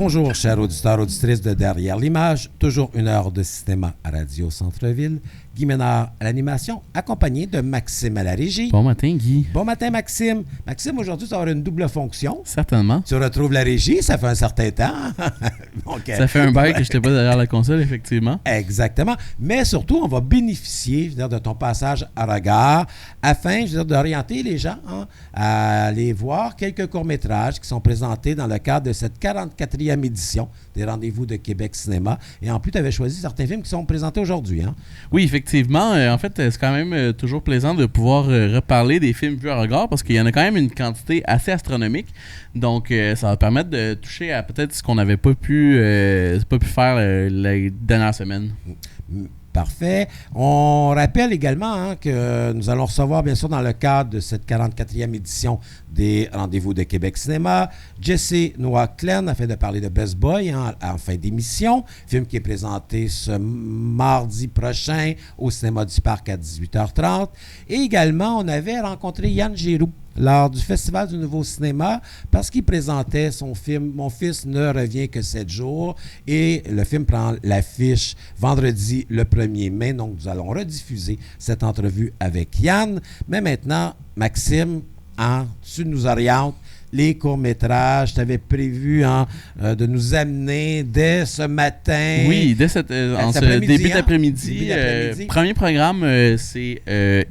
Bonjour, chers auditeurs, auditrices de Derrière l'image. Toujours une heure de cinéma à Radio Centre-Ville. Guy Ménard à l'animation, accompagné de Maxime à la régie. Bon matin, Guy. Bon matin, Maxime. Maxime, aujourd'hui, tu vas avoir une double fonction. Certainement. Tu retrouves la régie, ça fait un certain temps. Donc, ça fait un bail que je n'étais pas derrière la console, effectivement. Exactement. Mais surtout, on va bénéficier, je veux dire, de ton passage à regard afin, je veux dire, d'orienter les gens à aller voir quelques courts-métrages qui sont présentés dans le cadre de cette 44e édition des Rendez-vous de Québec Cinéma. Et en plus, tu avais choisi certains films qui sont présentés aujourd'hui. Hein? Oui, effectivement. En fait, c'est quand même toujours plaisant de pouvoir reparler des films vus à regard parce qu'il y en a quand même une quantité assez astronomique. Donc, ça va permettre de toucher à peut-être ce qu'on n'avait pas pu faire les dernières semaines. Parfait. On rappelle également que nous allons recevoir, bien sûr, dans le cadre de cette 44e édition des Rendez-vous de Québec Cinéma, Jesse Noah-Clen afin de parler de Best Boy en fin d'émission, film qui est présenté ce mardi prochain au Cinéma du Parc à 18h30. Et également, on avait rencontré Yann Giroux lors du Festival du Nouveau Cinéma parce qu'il présentait son film « Mon fils ne revient que 7 jours » et le film prend l'affiche vendredi le 1er mai. Donc, nous allons rediffuser cette entrevue avec Yann. Mais maintenant, Maxime, tu nous orientes les courts-métrages. Tu avais prévu de nous amener dès ce matin. Oui, dès en ce début d'après-midi. Premier programme, c'est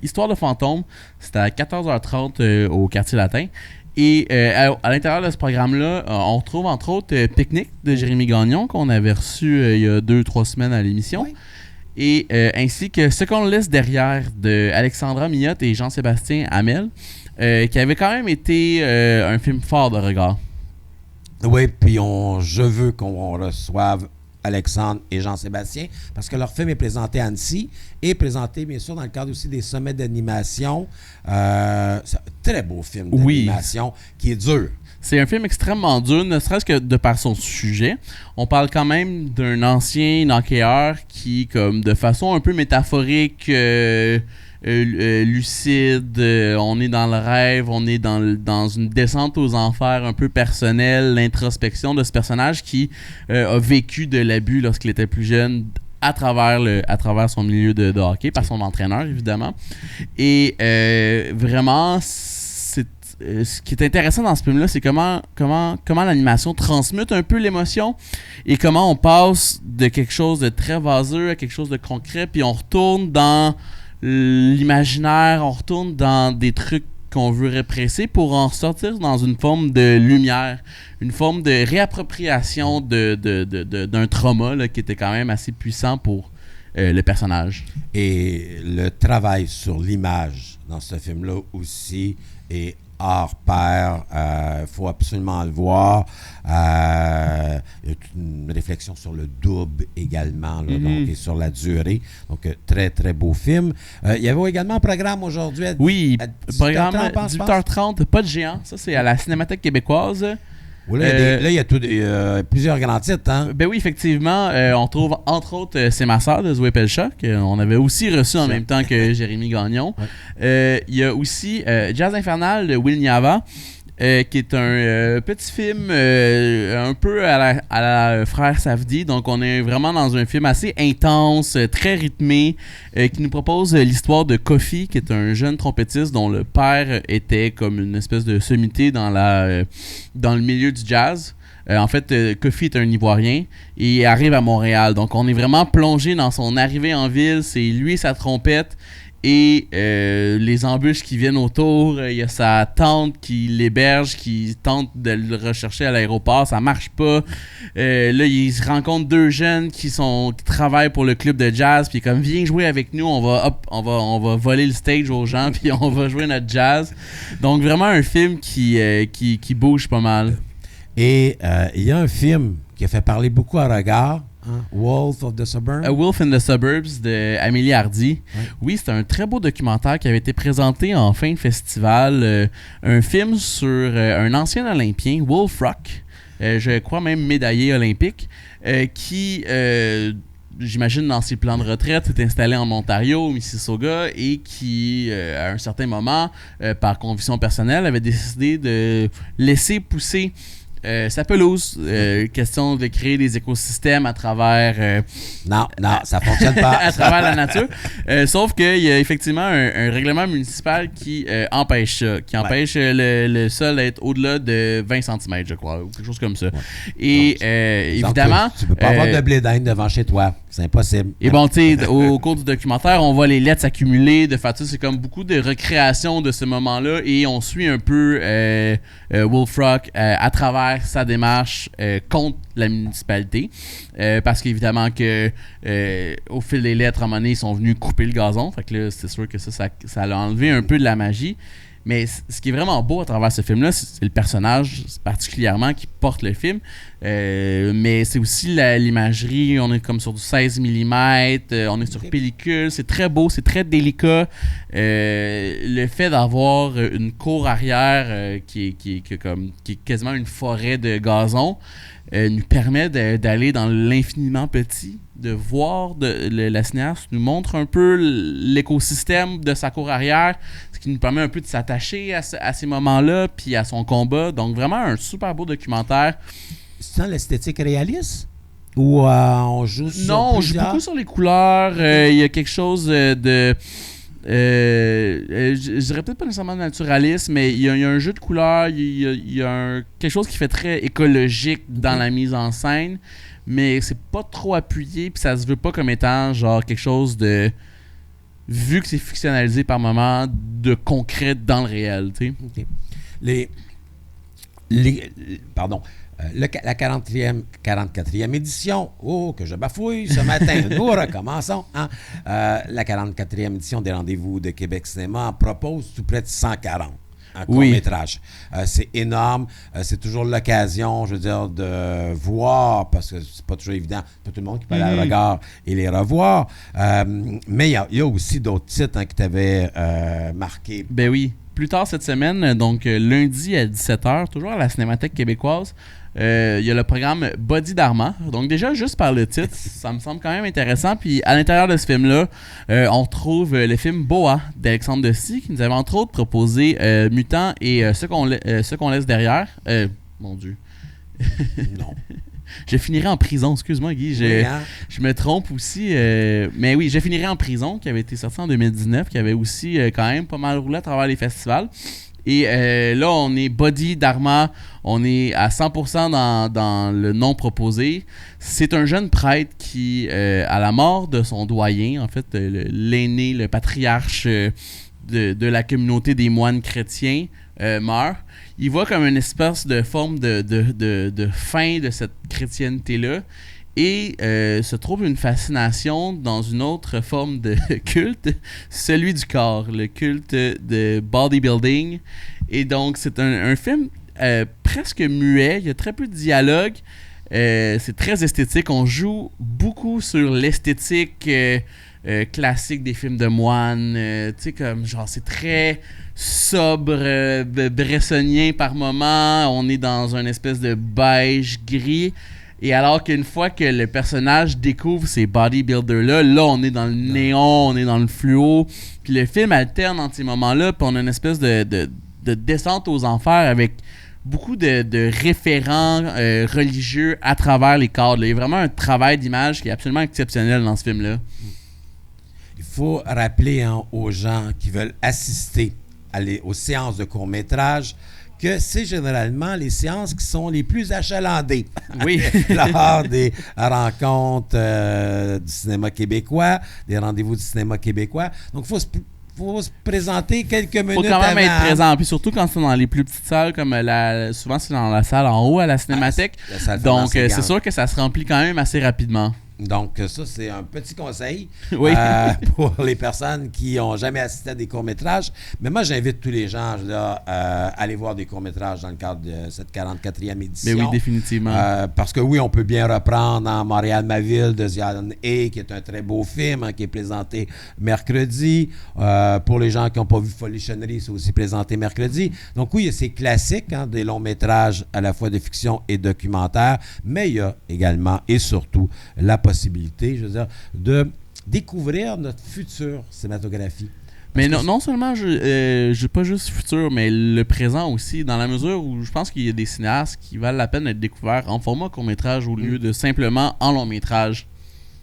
Histoire de fantôme. C'était à 14h30 au Quartier Latin. Et à l'intérieur de ce programme-là, on retrouve entre autres Pique-Nique de Jérémy Gagnon, qu'on avait reçu il y a 2-3 semaines à l'émission. Oui. Et ainsi que Ce qu'on laisse derrière de Alexandra Millotte et Jean-Sébastien Hamel. Qui avait quand même été un film fort de regard. Oui, puis je veux qu'on reçoive Alexandre et Jean-Sébastien parce que leur film est présenté à Annecy et présenté, bien sûr, dans le cadre aussi des sommets d'animation. C'est un très beau film d'animation qui est dur. C'est un film extrêmement dur, ne serait-ce que de par son sujet. On parle quand même d'un ancien hockeyeur qui, comme de façon un peu métaphorique... lucide, on est dans le rêve, on est dans une descente aux enfers un peu personnelle, l'introspection de ce personnage qui a vécu de l'abus lorsqu'il était plus jeune à travers son milieu de hockey, par son entraîneur évidemment. Et vraiment, ce qui est intéressant dans ce film-là, c'est comment l'animation transmute un peu l'émotion et comment on passe de quelque chose de très vaseux à quelque chose de concret, puis on retourne dans l'imaginaire, on retourne dans des trucs qu'on veut répresser pour en sortir dans une forme de lumière, une forme de réappropriation d'un trauma là, qui était quand même assez puissant pour le personnage. Et le travail sur l'image dans ce film-là aussi est hors pair, faut absolument le voir. Il y a une réflexion sur le double également, là, donc, et sur la durée. Donc, très, très beau film. Il y avait également un programme aujourd'hui à 18h30, 18h30, pas de géant. Ça, c'est à la Cinémathèque québécoise. Oui, là, il y a plusieurs grands titres. Hein? Ben oui, effectivement. On trouve, entre autres, C'est ma sœur de Zoé Pelcha, qu'on avait aussi reçu en même temps que Jérémy Gagnon. Ouais. Il y a aussi Jazz Infernal de Will Niava, qui est un petit film un peu à la Frère Safdie. Donc, on est vraiment dans un film assez intense, très rythmé, qui nous propose l'histoire de Kofi, qui est un jeune trompettiste dont le père était comme une espèce de sommité dans le milieu du jazz. En fait, Kofi est un Ivoirien et il arrive à Montréal. Donc, on est vraiment plongé dans son arrivée en ville. C'est lui et sa trompette. Et les embûches qui viennent autour, il y a sa tante qui l'héberge, qui tente de le rechercher à l'aéroport, ça marche pas. Là, il se rencontre deux jeunes qui travaillent pour le club de jazz, puis comme viens jouer avec nous, on va voler le stage aux gens, puis on va jouer notre jazz. Donc vraiment un film qui bouge pas mal. Et il y a un film qui a fait parler beaucoup à regard. Wolf of the Suburbs. A Wolf in the Suburbs de Amélie Hardy. Ouais. Oui, c'est un très beau documentaire qui avait été présenté en fin de festival. Un film sur un ancien Olympien, Wolf Rock, je crois même médaillé olympique, qui, j'imagine dans ses plans de retraite, est installé en Ontario, au Mississauga, et qui, à un certain moment, par conviction personnelle, avait décidé de laisser pousser sa pelouse. Question de créer des écosystèmes à travers... non, ça fonctionne pas. à travers la nature. Sauf qu'il y a effectivement un règlement municipal qui empêche ça, qui empêche le sol d'être au-delà de 20 cm, je crois, ou quelque chose comme ça. Ouais. Et donc, évidemment... Tu peux pas avoir de blé d'Inde devant chez toi. C'est impossible. Et bon, tu sais, au cours du documentaire, on voit les lettres s'accumuler. De fait, c'est comme beaucoup de recréation de ce moment-là et on suit un peu Wolf Rock à travers sa démarche contre la municipalité. Parce qu'évidemment que au fil des lettres, à un moment donné, ils sont venus couper le gazon. Fait que là, c'est sûr que ça a enlevé un peu de la magie. Mais ce qui est vraiment beau à travers ce film-là, c'est le personnage particulièrement qui porte le film. Mais c'est aussi l'imagerie. On est comme sur du 16 mm, on est sur pellicule. C'est très beau, c'est très délicat. Le fait d'avoir une cour arrière qui est quasiment une forêt de gazon nous permet d'aller dans l'infiniment petit, de voir la cinéaste nous montre un peu l'écosystème de sa cour arrière, ce qui nous permet un peu de s'attacher à ces moments-là puis à son combat. Donc vraiment un super beau documentaire. C'est ça l'esthétique réaliste? Ou on joue sur Non, on joue beaucoup sur les couleurs. Il y a quelque chose de... je dirais peut-être pas nécessairement naturaliste, mais il y a un jeu de couleurs, il y a quelque chose qui fait très écologique dans la mise en scène, mais c'est pas trop appuyé, puis ça se veut pas comme étant genre quelque chose de... Vu que c'est fictionnalisé par moment, de concret dans le réel, tu sais. Pardon. La 44e édition, que je bafouille ce matin, nous recommençons. Hein? La 44e édition des Rendez-vous de Québec Cinéma propose tout près de 140 courts-métrages. C'est énorme. C'est toujours l'occasion, je veux dire, de voir, parce que c'est pas toujours évident, pas tout le monde qui peut aller à la regard et les revoir. Mais il y a aussi d'autres titres qui t'avaient marqué. Ben oui. Plus tard cette semaine, donc lundi à 17h, toujours à la Cinémathèque québécoise, il y a le programme Body Dharma. Donc déjà, juste par le titre, ça me semble quand même intéressant. Puis à l'intérieur de ce film-là, on trouve le film Boa d'Alexandre Dessy, qui nous avait entre autres proposé Mutant et ce qu'on laisse derrière. Mon Dieu. Non. Je finirai en prison, excuse-moi Guy, je me trompe aussi. Mais oui, Je finirai en prison, qui avait été sorti en 2019, qui avait aussi quand même pas mal roulé à travers les festivals. Et là, on est Body Dharma, on est à 100% dans le nom proposé. C'est un jeune prêtre qui, à la mort de son doyen, en fait, l'aîné, le patriarche de la communauté des moines chrétiens, meurt. Il voit comme une espèce de forme de fin de cette chrétienté-là et se trouve une fascination dans une autre forme de culte, celui du corps, le culte de bodybuilding. Et donc, c'est un film presque muet, il y a très peu de dialogue, c'est très esthétique, on joue beaucoup sur l'esthétique classique des films de moines, tu sais, comme genre c'est très sobre, bressonien par moment, on est dans une espèce de beige gris, et alors qu'une fois que le personnage découvre ces bodybuilders-là, là on est dans le néon, on est dans le fluo, puis le film alterne entre ces moments-là, puis on a une espèce de descente aux enfers avec beaucoup de référents religieux à travers les cadres. Il y a vraiment un travail d'image qui est absolument exceptionnel dans ce film-là. Il faut rappeler aux gens qui veulent assister aux séances de court-métrage que c'est généralement les séances qui sont les plus achalandées. Oui. Lors des rencontres du cinéma québécois, des rendez-vous du cinéma québécois. Donc, il faut se présenter quelques minutes avant. Il faut quand même être présent. Puis surtout quand c'est dans les plus petites salles, comme souvent c'est dans la salle en haut à la Cinémathèque. Donc, c'est sûr que ça se remplit quand même assez rapidement. Donc, ça, c'est un petit conseil oui. Pour les personnes qui n'ont jamais assisté à des courts-métrages. Mais moi, j'invite tous les gens à aller voir des courts-métrages dans le cadre de cette 44e édition. Mais oui, définitivement. Parce que oui, on peut bien reprendre en Montréal, ma ville, de Zion A, qui est un très beau film, qui est présenté mercredi. Pour les gens qui n'ont pas vu Folichonnerie, c'est aussi présenté mercredi. Donc oui, il y a ces classiques, des longs-métrages à la fois de fiction et documentaire, mais il y a également et surtout la possibilité, je veux dire, de découvrir notre future cinématographie. Mais non seulement, j'ai pas juste futur, mais le présent aussi, dans la mesure où je pense qu'il y a des cinéastes qui valent la peine d'être découverts en format court-métrage au lieu de simplement en long-métrage.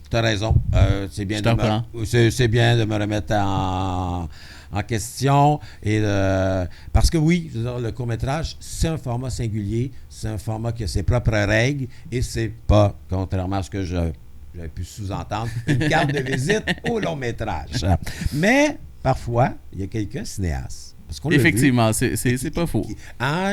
Tu as raison. C'est bien, c'est bien de me remettre en question. Parce que oui, je veux dire, le court-métrage, c'est un format singulier, c'est un format qui a ses propres règles et c'est pas, contrairement à ce que j'avais pu sous-entendre, une carte de visite au long-métrage. Mais parfois, il y a quelques cinéastes. Effectivement, c'est pas faux.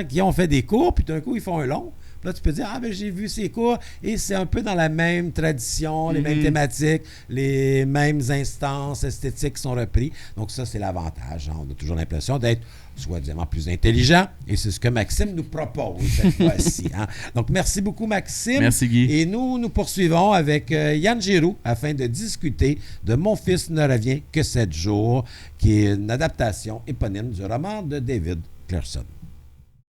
Qui ont fait des courts, puis d'un coup, ils font un long. Puis là, tu peux dire, j'ai vu ces cours, et c'est un peu dans la même tradition, les mêmes thématiques, les mêmes instances esthétiques qui sont repris. Donc ça, c'est l'avantage. On a toujours l'impression d'être soi-disant plus intelligent, et c'est ce que Maxime nous propose cette fois-ci. Donc, merci beaucoup, Maxime. Merci, Guy. Et nous poursuivons avec Yann Giroux afin de discuter de Mon fils ne revient que 7 jours, qui est une adaptation éponyme du roman de David Clairson.